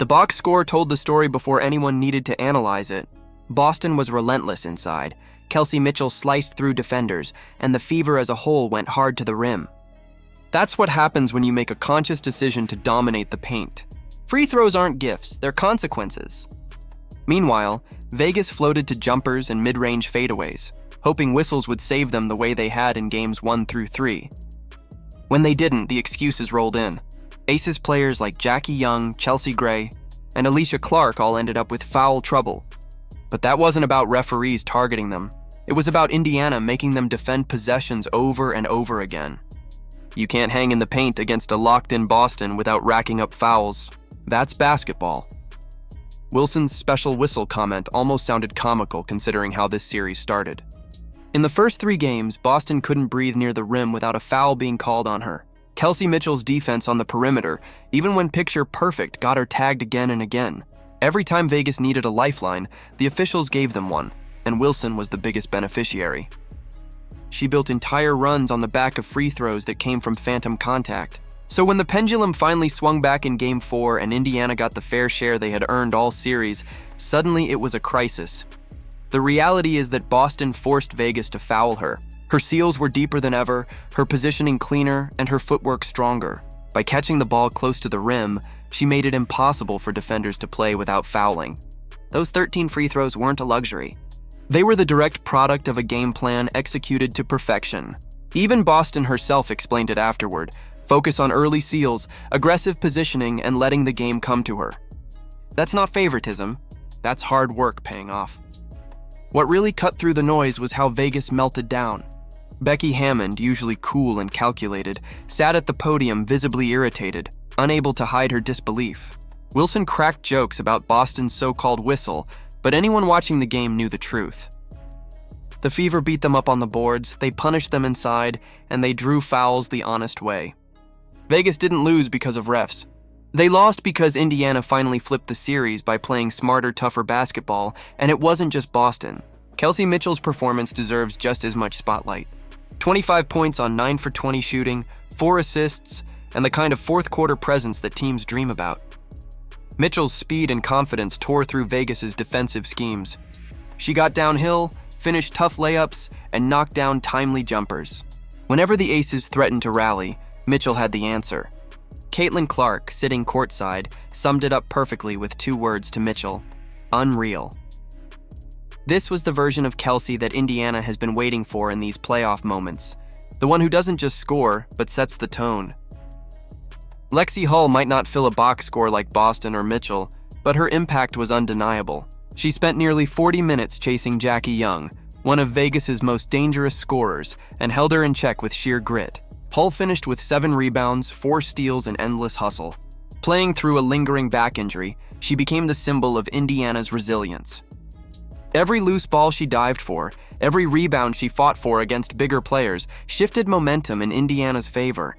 The box score told the story before anyone needed to analyze it. Boston was relentless inside. Kelsey Mitchell sliced through defenders, and the Fever as a whole went hard to the rim. That's what happens when you make a conscious decision to dominate the paint. Free throws aren't gifts, they're consequences. Meanwhile, Vegas floated to jumpers and mid-range fadeaways, hoping whistles would save them the way they had in games 1 through 3. When they didn't, the excuses rolled in. Aces players like Jackie Young, Chelsea Gray, and Alysha Clark all ended up with foul trouble. But that wasn't about referees targeting them. It was about Indiana making them defend possessions over and over again. You can't hang in the paint against a locked-in Boston without racking up fouls. That's basketball. Wilson's special whistle comment almost sounded comical considering how this series started. In the first 3 games, Boston couldn't breathe near the rim without a foul being called on her. Kelsey Mitchell's defense on the perimeter, even when picture perfect, got her tagged again and again. Every time Vegas needed a lifeline, the officials gave them one, and Wilson was the biggest beneficiary. She built entire runs on the back of free throws that came from phantom contact. So when the pendulum finally swung back in Game 4 and Indiana got the fair share they had earned all series, suddenly it was a crisis. The reality is that Boston forced Vegas to foul her. Her seals were deeper than ever, her positioning cleaner, and her footwork stronger. By catching the ball close to the rim, she made it impossible for defenders to play without fouling. Those 13 free throws weren't a luxury. They were the direct product of a game plan executed to perfection. Even Boston herself explained it afterward. Focus on early seals, aggressive positioning, and letting the game come to her. That's not favoritism. That's hard work paying off. What really cut through the noise was how Vegas melted down. Becky Hammond, usually cool and calculated, sat at the podium visibly irritated, unable to hide her disbelief. Wilson cracked jokes about Boston's so-called whistle, but anyone watching the game knew the truth. The Fever beat them up on the boards, they punished them inside, and they drew fouls the honest way. Vegas didn't lose because of refs. They lost because Indiana finally flipped the series by playing smarter, tougher basketball, and it wasn't just Boston. Kelsey Mitchell's performance deserves just as much spotlight. 25 points on 9 for 20 shooting, 4 assists, and the kind of fourth-quarter presence that teams dream about. Mitchell's speed and confidence tore through Vegas's defensive schemes. She got downhill, finished tough layups, and knocked down timely jumpers. Whenever the Aces threatened to rally, Mitchell had the answer. Alysha Clark, sitting courtside, summed it up perfectly with 2 words to Mitchell: unreal. This was the version of Kelsey that Indiana has been waiting for in these playoff moments. The one who doesn't just score, but sets the tone. Lexi Hull might not fill a box score like Boston or Mitchell, but her impact was undeniable. She spent nearly 40 minutes chasing Jackie Young, one of Vegas's most dangerous scorers, and held her in check with sheer grit. Hull finished with 7 rebounds, 4 steals, and endless hustle. Playing through a lingering back injury, she became the symbol of Indiana's resilience. Every loose ball she dived for, every rebound she fought for against bigger players, shifted momentum in Indiana's favor.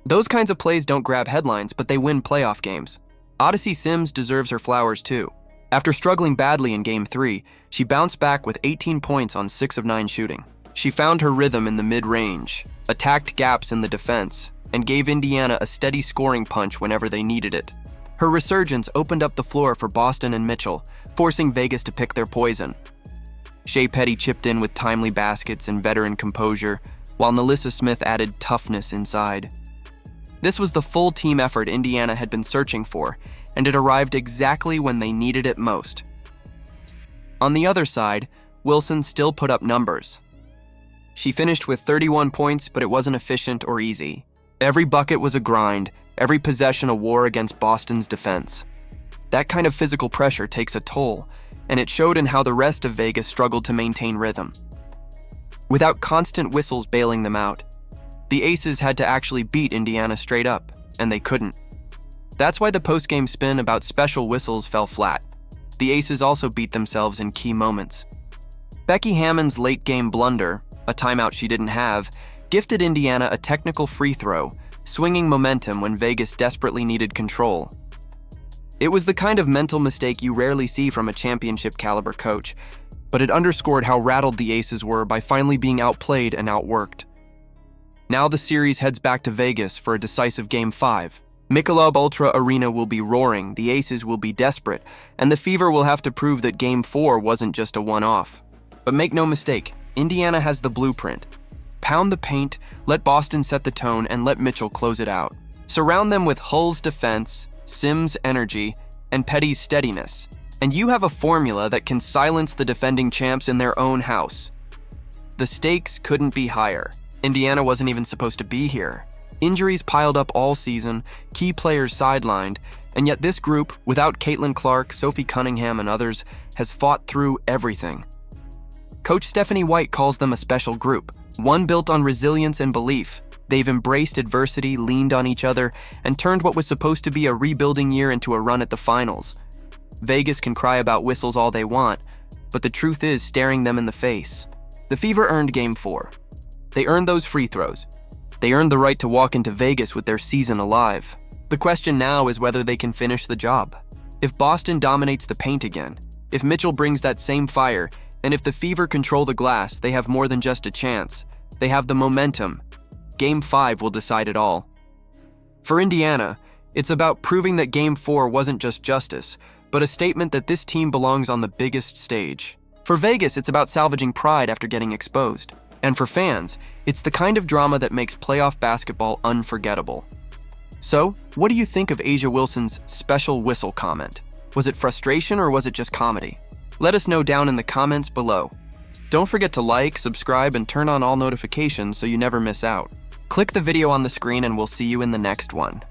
Those kinds of plays don't grab headlines, but they win playoff games. Odyssey Sims deserves her flowers too. After struggling badly in Game 3, she bounced back with 18 points on 6 of 9 shooting. She found her rhythm in the mid-range, attacked gaps in the defense, and gave Indiana a steady scoring punch whenever they needed it. Her resurgence opened up the floor for Boston and Mitchell, forcing Vegas to pick their poison. Shea Petty chipped in with timely baskets and veteran composure, while Nalissa Smith added toughness inside. This was the full team effort Indiana had been searching for, and it arrived exactly when they needed it most. On the other side, Wilson still put up numbers. She finished with 31 points, but it wasn't efficient or easy. Every bucket was a grind, every possession a war against Boston's defense. That kind of physical pressure takes a toll, and it showed in how the rest of Vegas struggled to maintain rhythm. Without constant whistles bailing them out, the Aces had to actually beat Indiana straight up, and they couldn't. That's why the post-game spin about special whistles fell flat. The Aces also beat themselves in key moments. Becky Hammond's late-game blunder, a timeout she didn't have, gifted Indiana a technical free throw, swinging momentum when Vegas desperately needed control. It was the kind of mental mistake you rarely see from a championship-caliber coach, but it underscored how rattled the Aces were by finally being outplayed and outworked. Now the series heads back to Vegas for a decisive Game 5. Michelob Ultra Arena will be roaring, the Aces will be desperate, and the Fever will have to prove that Game 4 wasn't just a one-off. But make no mistake, Indiana has the blueprint. Pound the paint, let Boston set the tone, and let Mitchell close it out. Surround them with Hull's defense, Sims' energy, and Petty's steadiness, and you have a formula that can silence the defending champs in their own house. The stakes couldn't be higher. Indiana wasn't even supposed to be here. Injuries piled up all season, key players sidelined, and yet this group, without Caitlin Clark, Sophie Cunningham, and others, has fought through everything. Coach Stephanie White calls them a special group, one built on resilience and belief. They've embraced adversity, leaned on each other, and turned what was supposed to be a rebuilding year into a run at the finals. Vegas can cry about whistles all they want, but the truth is staring them in the face. The Fever earned Game 4. They earned those free throws. They earned the right to walk into Vegas with their season alive. The question now is whether they can finish the job. If Boston dominates the paint again, if Mitchell brings that same fire, and if the Fever control the glass, they have more than just a chance. They have the momentum. Game 5 will decide it all. For Indiana, it's about proving that Game 4 wasn't just justice, but a statement that this team belongs on the biggest stage. For Vegas, it's about salvaging pride after getting exposed. And for fans, it's the kind of drama that makes playoff basketball unforgettable. So, what do you think of A'ja Wilson's special whistle comment? Was it frustration or was it just comedy? Let us know down in the comments below. Don't forget to like, subscribe, and turn on all notifications so you never miss out. Click the video on the screen and we'll see you in the next one.